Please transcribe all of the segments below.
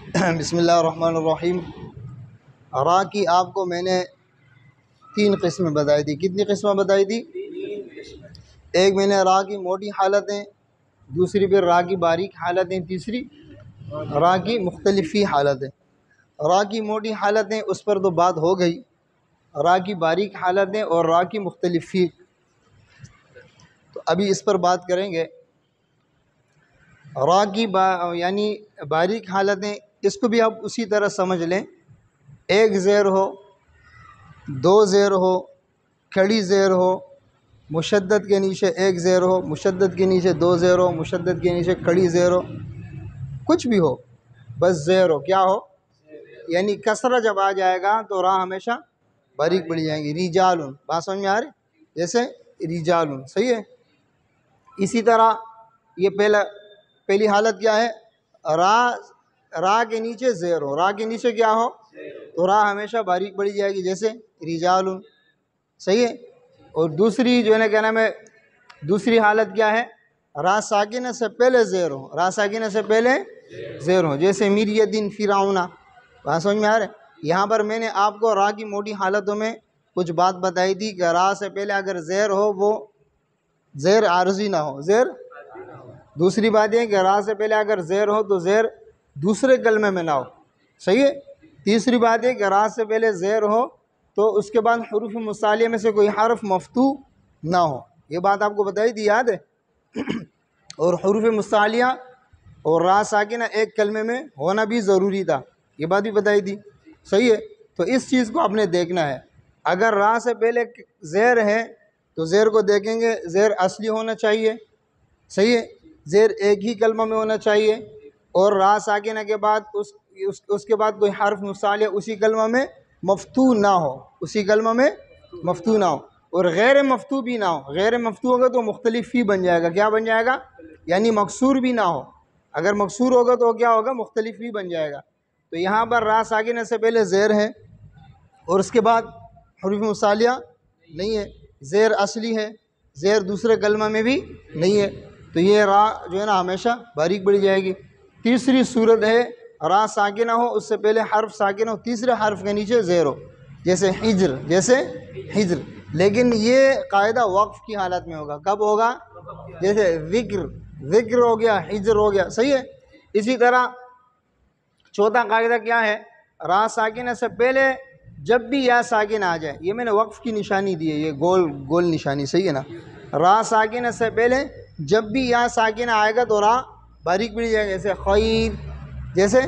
بسم اللہ الرحمن الرحیم۔ را کی آپ کو میں نے 3 قسمیں بتائی تھی۔ کتنی قسمیں بتائی تھی؟ ایک میں نے را کی موٹی حالتیں، دوسری پھر را کی باریک حالتیں، تیسری را کی مختلف فی حالتیں۔ را کی موٹی حالتیں اس پر تو بات ہو گئی، را کی باریک حالتیں اور را کی مختلف فی، تو ابھی اس پر بات کریں گے۔ را کی یعنی باریک حالتیں، اس کو بھی آپ اسی طرح سمجھ لیں، ایک زیر ہو، 2 زیر ہو، کھڑی زیر ہو، مشدد کے نیچے ایک زیر ہو، مشدد کے نیچے 2 زیر ہو، مشدد کے نیچے کھڑی زیر ہو، کچھ بھی ہو، بس زیر ہو، کیا ہو؟ یعنی کسرہ جب آ جائے گا تو را ہمیشہ باریک پڑی جائیں گی۔ رجالن، بات سمجھ میں آ رہی؟ جیسے رجالن، صحیح ہے۔ اسی طرح یہ پہلی حالت کیا ہے؟ را کے نیچے زیر ہو، را کے نیچے کیا ہو؟ تو را ہمیشہ باریک پڑی جائے گی، جیسے رجالن، صحیح ہے۔ اور دوسری جو ہے نا کیا نام ہے، دوسری حالت کیا ہے؟ را ساکنہ سے پہلے زیر ہو، را ساکنہ سے پہلے زیر ہو، جیسے میریدن فرعون، بات سمجھ میں آ رہا ہے؟ یہاں پر میں نے آپ کو را کی موٹی حالتوں میں کچھ بات بتائی تھی کہ را سے پہلے اگر زیر ہو وہ زیر عارضی نہ ہو، زیر۔ دوسری بات یہ کہ را سے پہلے اگر زیر ہو تو زیر دوسرے کلمے میں نہ ہو، صحیح ہے۔ تیسری بات یہ کہ را سے پہلے زیر ہو تو اس کے بعد حروف مصالحہ میں سے کوئی حرف مفتوح نہ ہو، یہ بات آپ کو بتائی تھی، یاد ہے؟ اور حروف مصالحہ اور را ساکنہ ایک کلمے میں ہونا بھی ضروری تھا، یہ بات بھی بتائی تھی، صحیح ہے۔ تو اس چیز کو آپ نے دیکھنا ہے، اگر را سے پہلے زیر ہے تو زیر کو دیکھیں گے، زیر اصلی ہونا چاہیے، صحیح ہے، زیر ایک ہی کلمہ میں ہونا چاہیے، اور را ساکنہ کے بعد اس کے بعد کوئی حرف مصالحہ اسی کلمہ میں مفتوح نہ ہو، اسی کلمہ میں مفتوح نہ ہو، اور غیر مفتوح بھی نہ ہو۔ غیر مفتوح ہوگا تو مختلف فی بن جائے گا، کیا بن جائے گا؟ یعنی مکسور بھی نہ ہو، اگر مکسور ہوگا تو کیا ہوگا؟ مختلف فی بن جائے گا۔ تو یہاں پر را ساکنہ سے پہلے زیر ہے اور اس کے بعد حروف مصالحہ نہیں ہے، زیر اصلی ہے، زیر دوسرے کلمہ میں بھی نہیں ہے، تو یہ را جو ہے نا ہمیشہ باریک پڑی جائے گی۔ تیسری صورت ہے را ساکنہ ہو، اس سے پہلے حرف ساکن ہو، تیسرے حرف کے نیچے زیر ہو، جیسے حجر، جیسے حجر، لیکن یہ قاعدہ وقف کی حالت میں ہوگا، کب ہوگا؟ جیسے ذکر ہو گیا، حجر ہو گیا، صحیح ہے۔ اسی طرح چوتھا قاعدہ کیا ہے؟ را ساکنہ سے پہلے جب بھی یا ساکن آ جائے، یہ میں نے وقف کی نشانی دی ہے، یہ گول نشانی، صحیح ہے نا۔ را ساکنہ سے پہلے جب بھی یا ساکنہ آئے گا تو را باریک پڑی جائے گا، جیسے خیر، جیسے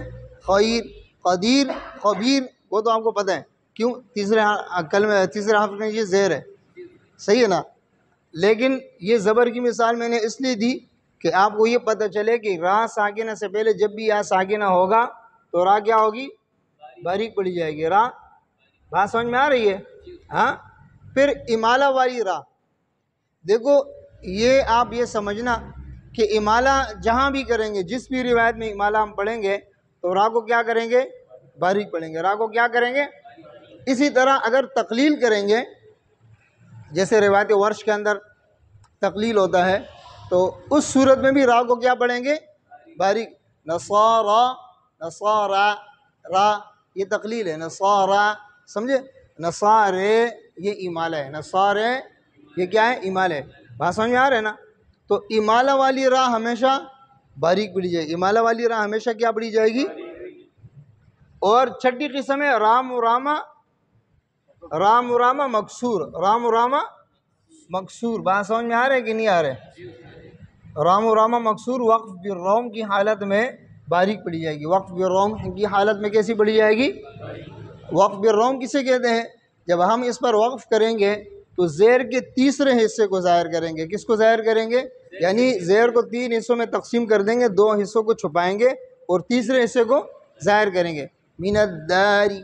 خیر، قدیر، خبیر، وہ تو آپ کو پتہ ہے کیوں، تیسرے حرف میں یہ زیر ہے، صحیح ہے نا۔ لیکن یہ زبر کی مثال میں نے اس لیے دی کہ آپ کو یہ پتہ چلے کہ را ساکنہ سے پہلے جب بھی یا ساکنہ ہوگا تو را کیا ہوگی؟ باریک پڑی جائے گی، را، بات سمجھ میں آ رہی ہے؟ ہاں۔ پھر امالہ والی را، دیکھو یہ آپ یہ سمجھنا کہ امالہ جہاں بھی کریں گے، جس بھی روایت میں امالہ ہم پڑھیں گے تو را کو کیا کریں گے؟ باریک پڑھیں گے، را کو کیا کریں گے؟ اسی طرح اگر تقلیل کریں گے، جیسے روایت ورش کے اندر تقلیل ہوتا ہے تو اس صورت میں بھی را کو کیا پڑھیں گے؟ باریک، نصارا، نصارا، را یہ تقلیل ہے، نصارا، سمجھے؟ نصارے یہ امالہ ہے، نصارے یہ کیا ہے؟ امالہ ہے، بات سمجھ میں آ رہا ہے نا۔ تو امالہ والی را ہمیشہ باریک پڑی جائے گی، امالہ والی را ہمیشہ کیا پڑی جائے گی؟ اور چھٹی قسم ہے رام رامہ مکسور، رامہ مکسور، بات سمجھ میں آ رہے کہ نہیں آ رہے؟ رامہ مکسور وقف بالروم کی حالت میں باریک پڑی جائے گی، وقف بالروم کی حالت میں کیسی پڑی جائے گی؟ وقف بالروم کسے کہتے ہیں؟ جب ہم اس پر وقف کریں گے تو زیر کے تیسرے حصے کو ظاہر کریں گے، کس کو ظاہر کریں گے؟ یعنی زیر کو 3 حصوں میں تقسیم کر دیں گے، 2 حصوں کو چھپائیں گے اور تیسرے حصے کو ظاہر کریں گے۔ من الداری،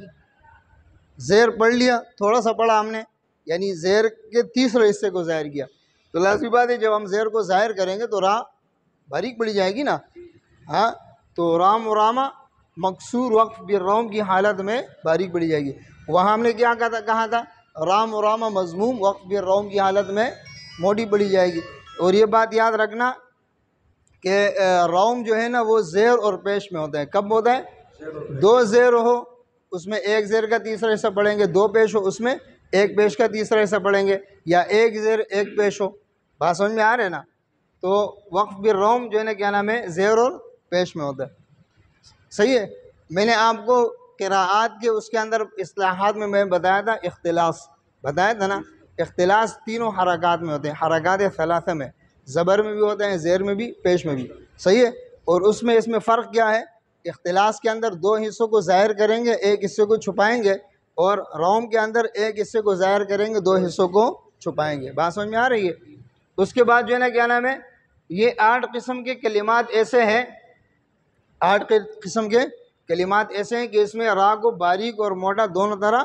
زیر پڑھ لیا، تھوڑا سا پڑھا ہم نے، یعنی زیر کے تیسرے حصے کو ظاہر کیا، تو لازمی بات ہے جب ہم زیر کو ظاہر کریں گے تو را باریک پڑی جائے گی نا، ہاں۔ تو رامہ مکسور وقف بالروم کی حالت میں باریک پڑی جائے گی۔ وہاں ہم نے کیا کہا تھا؟ رامہ مضموم وقف بالروم کی حالت میں موٹی پڑی جائے گی۔ اور یہ بات یاد رکھنا کہ روم جو ہے نا وہ زیر اور پیش میں ہوتا ہے، کب ہوتا ہے؟ دو زیر ہو اس میں ایک زیر کا تیسرا حصہ پڑھیں گے، دو پیش ہو اس میں ایک پیش کا تیسرا حصہ پڑھیں گے، یا ایک زیر ایک پیش ہو. بات سمجھ میں آ رہے نا؟ تو وقف بالروم جو ہے نا کیا نام ہے، زیر اور پیش میں ہوتا ہے. صحیح ہے. میں نے آپ کو قراءات کے اس کے اندر اصطلاحات میں بتایا تھا، اختلاس بتایا تھا نا. اختلاس تینوں حرکات میں ہوتے ہیں، حرکات ثلاثہ میں، زبر میں بھی ہوتے ہیں، زیر میں بھی، پیش میں بھی. صحیح ہے. اور اس میں فرق کیا ہے؟ اختلاس کے اندر دو حصوں کو ظاہر کریں گے، ایک حصے کو چھپائیں گے، اور روم کے اندر ایک حصے کو ظاہر کریں گے، دو حصوں کو چھپائیں گے. بات سمجھ میں آ رہی ہے؟ اس کے بعد جو ہے نا کیا نام ہے، یہ 8 قسم کے کلمات ایسے ہیں، 8 قسم کے کلمات ایسے ہیں کہ اس میں را کو باریک اور موٹا دونوں طرح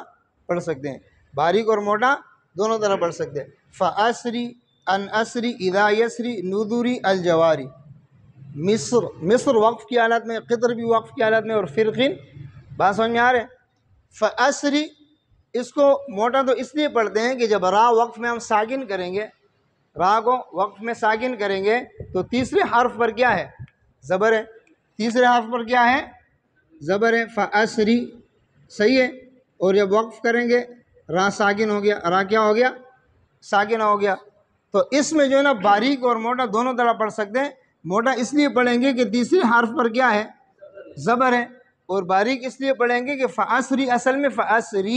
پڑھ سکتے ہیں، باریک اور موٹا دونوں طرح پڑھ سکتے ہیں. فَأَسْرِ أَنْ أَسْرِ إِذَا يَسْرِ نُذُرِ الْجَوَارِ. مصر وقف کی حالت میں، قطر بھی وقف کی حالت میں، اور فرقین. بات سمجھ میں آ رہے ہیں؟ فَأَسْرِ اس کو موٹا تو اس لیے پڑھتے ہیں کہ جب را وقف میں ہم ساکن کریں گے، را کو وقف میں ساکن کریں گے تو تیسرے حرف پر کیا ہے؟ زبر ہے. تیسرے حرف پر کیا ہے؟ زبر ہے. فَأَسْرِ. صحیح ہے. اور جب وقف کریں گے را ساکن ہو گیا، را کیا ہو گیا؟ ساکن ہو گیا. تو اس میں جو ہے نا باریک اور موٹا دونوں طرح پڑھ سکتے ہیں. موٹا اس لیے پڑھیں گے کہ تیسرے حرف پر کیا ہے؟ زبر ہے. اور باریک اس لیے پڑھیں گے کہ فَأَسْرِ اصل میں فَأَسْرِ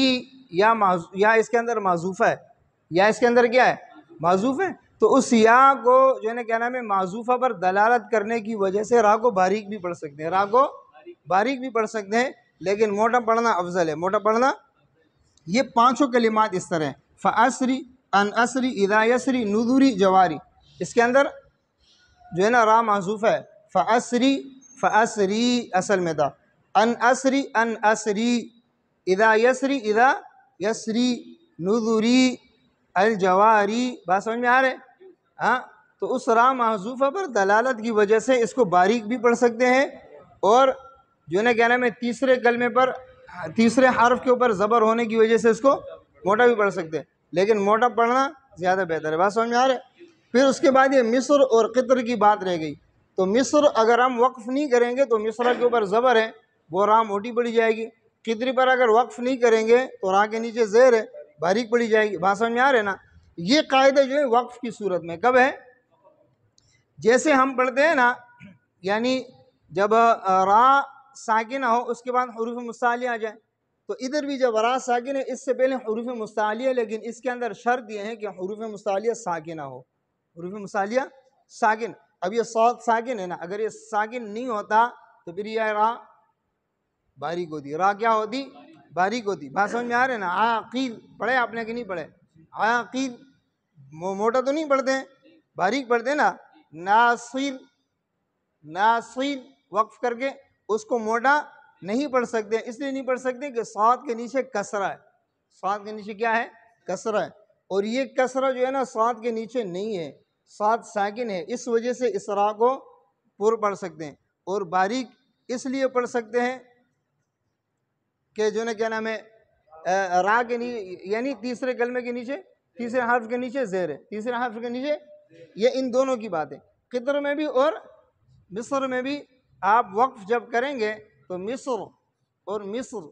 یا اس کے اندر معذوفہ ہے، یا اس کے اندر کیا ہے؟ معذوف ہے. تو اس یا کو جو ہے نا کیا نام ہے، معذوفہ پر دلالت کرنے کی وجہ سے را کو باریک بھی پڑھ سکتے ہیں، را کو باریک بھی پڑھ سکتے ہیں، لیکن موٹا پڑھنا افضل ہے، موٹا پڑھنا. یہ پانچوں کلمات اس طرح ہیں. فَأَسْرِ أَنْ أَسْرِ إِذَا يَسْرِ نُذُرِ جَوَارِ. اس کے اندر جو ہے نا را معذوفہ ہے. فَأَسْرِ اصل میں تھا. أَنْ أَسْرِ إِذَا يَسْرِ نُذُرِ الْجَوَارِ. بات سمجھ میں آ رہے؟ ہاں. تو اس را معذوفہ پر دلالت کی وجہ سے اس کو باریک بھی پڑھ سکتے ہیں، اور جو ہے نا کیا نام ہے تیسرے کلمے پر تیسرے حرف کے اوپر زبر ہونے کی وجہ سے اس کو موٹا بھی پڑھ سکتے ہیں، لیکن موٹا پڑھنا زیادہ بہتر ہے. بات سمجھ میں آ رہے؟ پھر اس کے بعد یہ مصر اور قطر کی بات رہ گئی. تو مصر اگر ہم وقف نہیں کریں گے تو مصر کے اوپر زبر ہے، وہ را موٹی پڑی جائے گی. قطری پر اگر وقف نہیں کریں گے تو را کے نیچے زیر ہے، باریک پڑی جائے گی. بات سمجھ میں آ رہے نا؟ یہ قاعدہ جو ہے وقف کی صورت میں کب ہے؟ جیسے ہم پڑھتے ہیں نا، یعنی جب را ساکنہ ہو اس کے بعد حروف مستعلیہ آ جائیں. تو ادھر بھی جب را ساکن ہے اس سے پہلے حروف مستعلیہ، لیکن اس کے اندر شرط یہ ہے کہ حروف مستعلیہ ساکنہ ہو، حروف مستعلیہ ساکن. اب یہ صاد ساکن ہے نا، اگر یہ ساکن نہیں ہوتا تو پھر یہ را باریک ہوتی، را کیا ہوتی؟ باریک ہوتی. بات سمجھ میں آ رہے نا؟ عاقل پڑھے آپ نے کہ نہیں پڑھے؟ عاقل موٹا تو نہیں پڑھتے ہیں، باریک پڑھتے ہیں نا. ناصر وقف کر کے اس کو موٹا نہیں پڑھ سکتے، اس لیے نہیں پڑھ سکتے کہ صاد کے نیچے کسرہ ہے. صاد کے نیچے کیا ہے؟ کسرہ ہے. اور یہ کسرہ جو ہے نا صاد کے نیچے نہیں ہے، صاد ساکن ہے، اس وجہ سے اس را کو پر پڑھ سکتے ہیں. اور باریک اس لیے پڑھ سکتے ہیں کہ جو ہے کیا نام ہے را کے نیچے، یعنی تیسرے کلمے کے نیچے، تیسرے حرف کے نیچے زیر ہے، تیسرے حرف کے نیچے. یہ ان دونوں کی بات ہے. قطر میں بھی اور مصر میں بھی آپ وقف جب کریں گے تو مصر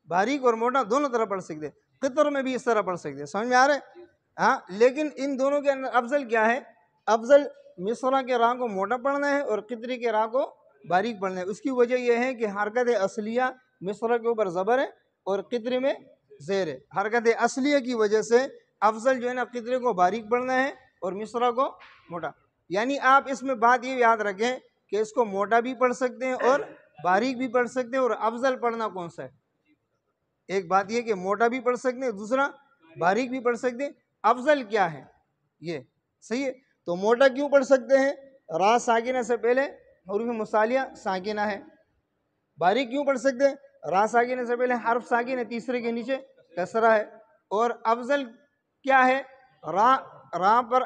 باریک اور موٹا دونوں طرح پڑھ سکتے. قطر میں بھی اس طرح پڑھ سکتے. سمجھ میں آ رہا ہے؟ ہاں. لیکن ان دونوں کے اندر افضل کیا ہے؟ افضل مصرہ کے را کو موٹا پڑھنا ہے اور قطری کے را کو باریک پڑھنا ہے. اس کی وجہ یہ ہے کہ حرکت اصلیہ مصرہ کے اوپر زبر ہے اور قطری میں زیر ہے. حرکت اصلیہ کی وجہ سے افضل جو ہے نا قطری کو باریک پڑھنا ہے اور مصرہ کو موٹا. یعنی آپ اس میں بات یہ یاد رکھیں کہ اس کو موٹا بھی پڑھ سکتے ہیں اور باریک بھی پڑھ سکتے ہیں. اور افضل پڑھنا کون سا ہے؟ ایک بات یہ کہ موٹا بھی پڑھ سکتے ہیں، دوسرا باریک بھی پڑھ سکتے ہیں. افضل کیا ہے؟ یہ صحیح ہے. تو موٹا کیوں پڑھ سکتے ہیں؟ را ساکنہ سے پہلے حروف مستعلیہ ساکنہ ہے. باریک کیوں پڑھ سکتے ہیں؟ را ساکنہ سے پہلے حرف ساکن ہے، تیسرے کے نیچے کسرہ ہے. اور افضل کیا ہے؟ را پر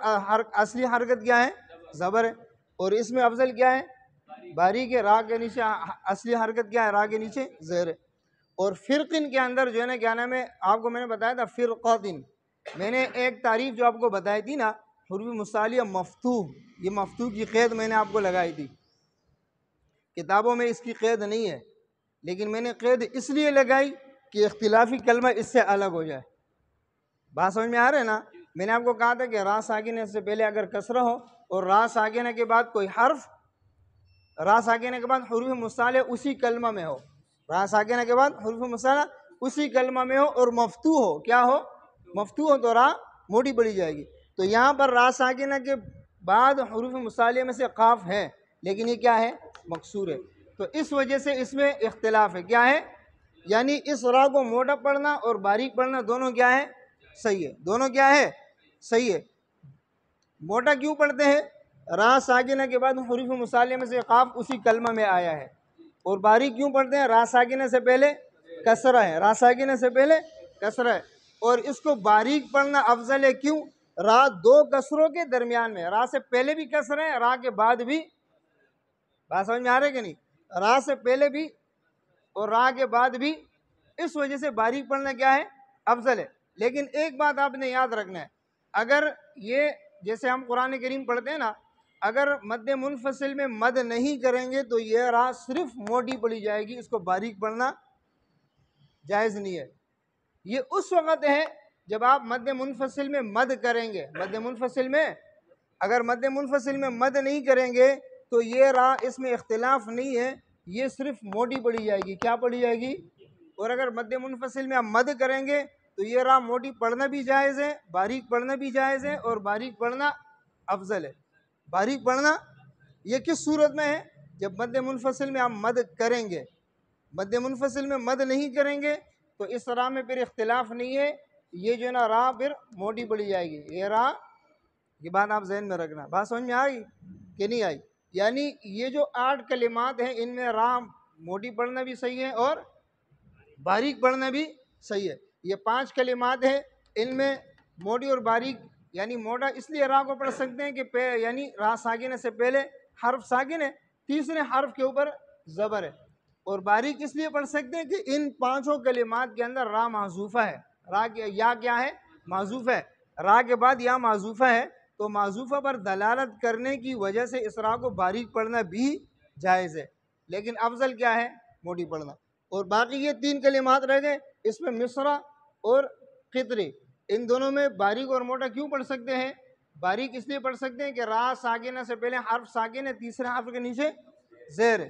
اصلی حرکت کیا ہے؟ زبر ہے. اور اس میں افضل کیا ہے؟ باریک ہے. را کے نیچے اصلی حرکت کیا ہے؟ را کے نیچے زیر ہے. اور فرقن کے اندر جو ہے نا کیا نام ہے، آپ کو میں نے بتایا تھا فرقاتن. میں نے ایک تعریف جو آپ کو بتائی تھی نا، حروف مستعلیہ مفتوح، یہ مفتوح کی قید میں نے آپ کو لگائی تھی. کتابوں میں اس کی قید نہیں ہے، لیکن میں نے قید اس لیے لگائی کہ اختلافی کلمہ اس سے الگ ہو جائے۔ بات سمجھ میں آ رہا ہے نا؟ میں نے آپ کو کہا تھا کہ را ساکنہ سے پہلے اگر کسرہ ہو اور را ساکنہ کے بعد کوئی حرف، را ساکنہ کے بعد حروف مصالح اسی کلمہ میں ہو، را ساکنہ کے بعد حروف مصالح اسی کلمہ میں ہو اور مفتوح ہو، کیا ہو؟ مفتوح ہو تو را موٹی پڑی جائے گی۔ تو یہاں پر را ساکنہ کے بعد حروف مصالح میں سے قاف ہے، لیکن یہ کیا ہے؟ مکسور ہے۔ تو اس وجہ سے اس میں اختلاف ہے، کیا ہے؟ یعنی اس را کو موٹا پڑھنا اور باریک پڑھنا دونوں کیا ہے؟ صحیح ہے، دونوں کیا ہے؟ صحیح ہے۔ موٹا کیوں پڑھتے ہیں؟ را ساکنہ کے بعد حروف مصالح میں سے قاف اسی کلمہ میں آیا ہے۔ اور باریک کیوں پڑھتے ہیں؟ را ساکنہ سے پہلے کسرہ ہے، را ساکنہ سے پہلے کسرہ ہے، اور اس کو باریک پڑھنا افضل ہے۔ کیوں؟ را دو کسروں کے درمیان میں، را سے پہلے بھی کسرہ ہے، را کے بعد بھی۔ بات سمجھ میں آ رہا ہے کہ نہیں؟ را سے پہلے بھی اور را کے بعد بھی، اس وجہ سے باریک پڑھنا کیا ہے؟ افضل ہے۔ لیکن ایک بات آپ نے یاد رکھنا ہے، اگر یہ جیسے ہم قرآن کریم پڑھتے ہیں نا، اگر مد منفصل میں مد نہیں کریں گے تو یہ را صرف موٹی پڑھی جائے گی، اس کو باریک پڑھنا جائز نہیں ہے۔ یہ اس وقت ہے جب آپ مد منفصل میں مد کریں گے، مد منفصل میں اگر مد منفصل میں مد نہیں کریں گے تو یہ را، اس میں اختلاف نہیں ہے، یہ صرف موٹی پڑھی جائے گی۔ کیا پڑھی جائے گی؟ اور اگر مد منفصل میں آپ مد کریں گے تو یہ را موٹی پڑھنا بھی جائز ہے، باریک پڑھنا بھی جائز ہے، اور باریک پڑھنا افضل ہے۔ باریک پڑھنا یہ کس صورت میں ہے؟ جب مد منفصل میں آپ مد کریں گے۔ مد منفصل میں مد نہیں کریں گے تو اس را میں پھر اختلاف نہیں ہے، یہ جو نا را پھر موٹی پڑھی جائے گی۔ یہ را، یہ بات آپ ذہن میں رکھنا۔ بات سمجھ میں آئی کہ نہیں آئی؟ یعنی یہ جو 8 کلمات ہیں ان میں را موٹی پڑھنا بھی صحیح ہے اور باریک پڑھنا بھی صحیح ہے۔ یہ 5 کلمات ہیں، ان میں موٹی اور باریک، یعنی موٹا اس لیے را کو پڑھ سکتے ہیں کہ یعنی را ساکنہ سے پہلے حرف ساکن ہے، تیسرے حرف کے اوپر زبر ہے، اور باریک اس لیے پڑھ سکتے ہیں کہ ان 5 کلمات کے اندر را معذوفہ ہے، را یا کیا ہے؟ معذوفہ ہے، را کے بعد یا معذوفہ ہے، تو معذوفہ پر دلالت کرنے کی وجہ سے اس را کو باریک پڑھنا بھی جائز ہے، لیکن افضل کیا ہے؟ موٹی پڑھنا۔ اور باقی یہ 3 کلمات رہ گئے، اس میں مصرع اور قطری، ان دونوں میں باریک اور موٹا کیوں پڑھ سکتے ہیں؟ باریک اس لیے پڑھ سکتے ہیں کہ را ساکنہ سے پہلے حرف ساکن ہے، تیسرے حرف کے نیچے زیر ہے،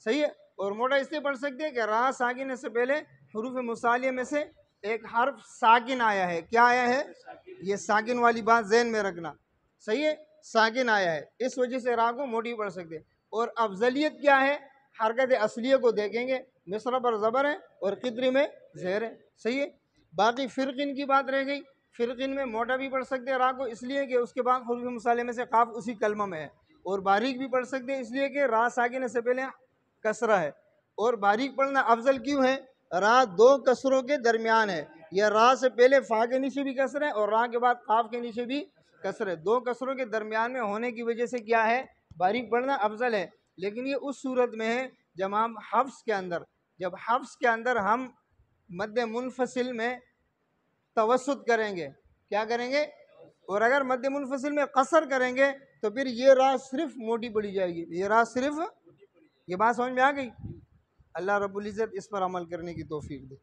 صحیح ہے، اور موٹا اس لیے پڑھ سکتے ہیں کہ را ساکنہ سے پہلے حروف مصالحہ میں سے ایک حرف ساکن آیا ہے۔ کیا آیا ہے؟ یہ ساکن والی بات ذہن میں رکھنا، صحیح ہے، ساکن آیا ہے، اس وجہ سے را کو موٹی پڑھ سکتے ہیں۔ اور افضلیت کیا ہے؟ حرکت اصلیہ کو دیکھیں گے، مصرع پر زبر ہے اور قطری میں زیر ہے، صحیح ہے۔ باقی فرقین کی بات رہ گئی، فرقین میں موٹا بھی پڑھ سکتے ہیں را کو، اس لیے کہ اس کے بعد حروف مصالحہ میں سے قاف اسی کلمہ میں ہے، اور باریک بھی پڑھ سکتے ہیں اس لیے کہ را ساکنہ سے پہلے کسرہ ہے۔ اور باریک پڑھنا افضل کیوں ہے؟ را 2 کسروں کے درمیان ہے، یہ را سے پہلے فا کے نیچے بھی کسر ہے اور را کے بعد قاف کے نیچے بھی کسر ہے، 2 کسروں کے درمیان میں ہونے کی وجہ سے کیا ہے؟ باریک پڑھنا افضل ہے۔ لیکن یہ اس صورت میں ہے جب ہم حفظ کے اندر ہم مد منفصل میں توسط کریں گے، کیا کریں گے؟ اور اگر مد منفصل میں قصر کریں گے تو پھر یہ را صرف موٹی پڑھی جائے گی، یہ را صرف، یہ بات سمجھ میں آ گئی؟ اللہ رب العزت اس پر عمل کرنے کی توفیق دے۔